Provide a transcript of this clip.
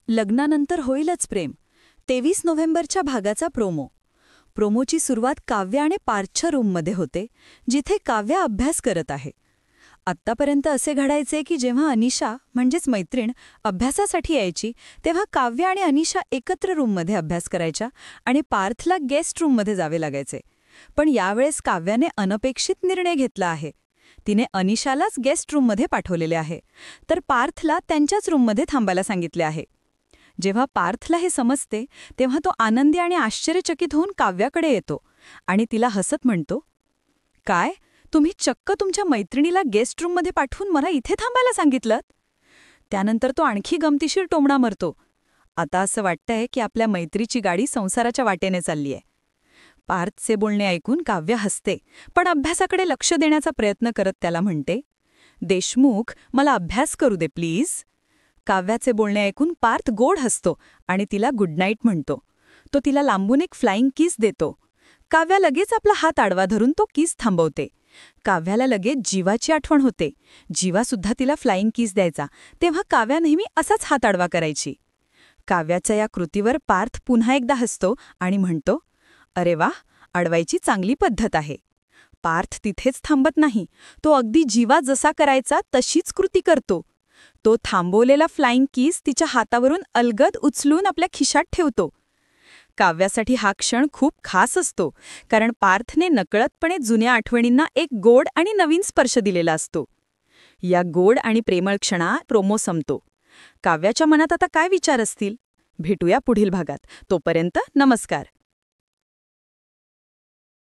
लग्नानंतर होईलच प्रेम 23 नोव्हेंबरच्या भागाचा प्रोमोची सुरुवात काव्य आणि पार्थच्या रूममध्ये होते, जिथे काव्य अभ्यास करत आहे. आत्तापर्यंत असे घडायचे की जेव्हा अनिशा म्हणजेच मैत्रीण अभ्यासासाठी यायची तेव्हा काव्य आणि अनिशा एकत्र रूममध्ये अभ्यास करायच्या आणि पार्थला गेस्ट रूममध्ये जावे लागायचे. पण यावेळेस काव्याने अनपेक्षित निर्णय घेतला आहे. तिने अनिशालाच गेस्ट रूममध्ये पाठवलेले आहे, तर पार्थला त्यांच्याच रूममध्ये थांबायला सांगितले आहे. जेव्हा पार्थला हे समजते तेव्हा तो आनंदी आणि आश्चर्यचकित होऊन काव्याकडे येतो आणि तिला हसत म्हणतो, काय तुम्ही चक्क तुमच्या मैत्रिणीला गेस्ट रूममध्ये पाठवून मला इथे थांबायला सांगितलं? त्यानंतर तो आणखी गमतीशीर टोमणा मारतो, आता असं वाटतंय की आपल्या मैत्रीची गाडी संसाराच्या वाटेने चाललीय. पार्थचे बोलणे ऐकून काव्य हसते, पण अभ्यासाकडे लक्ष देण्याचा प्रयत्न करत त्याला म्हणते, देशमुख मला अभ्यास करू दे प्लीज. काव्याचे बोलणे ऐकून पार्थ गोड हसतो आणि तिला गुड नाईट म्हणतो. तो तिला लांबून एक फ्लाइंग किस देतो. काव्या लगेच आपला हात आडवा धरून तो किस थांबवते. काव्याला लगेच जीवाची आठवण होते. जीवासुद्धा तिला फ्लाइंग किस द्यायचा, तेव्हा काव्या नेहमी असाच हात आडवा करायची. काव्याच्या या कृतीवर पार्थ पुन्हा एकदा हसतो आणि म्हणतो, अरे वा, अडवायची चांगली पद्धत आहे. पार्थ तिथेच थांबत नाही, तो अगदी जीवा जसा करायचा तशीच कृती करतो. तो थांबवलेला फ्लाइंग किस तिच्या हातावरून अलगद उचलून आपल्या खिशात ठेवतो. काव्यासाठी हा क्षण खूप खास असतो, कारण पार्थने नकळतपणे जुन्या आठवणींना एक गोड आणि नवीन स्पर्श दिलेला असतो. या गोड आणि प्रेमळ क्षणात प्रोमो संपतो. काव्याच्या मनात आता काय विचार असतील? भेटूया पुढील भागात. तोपर्यंत नमस्कार.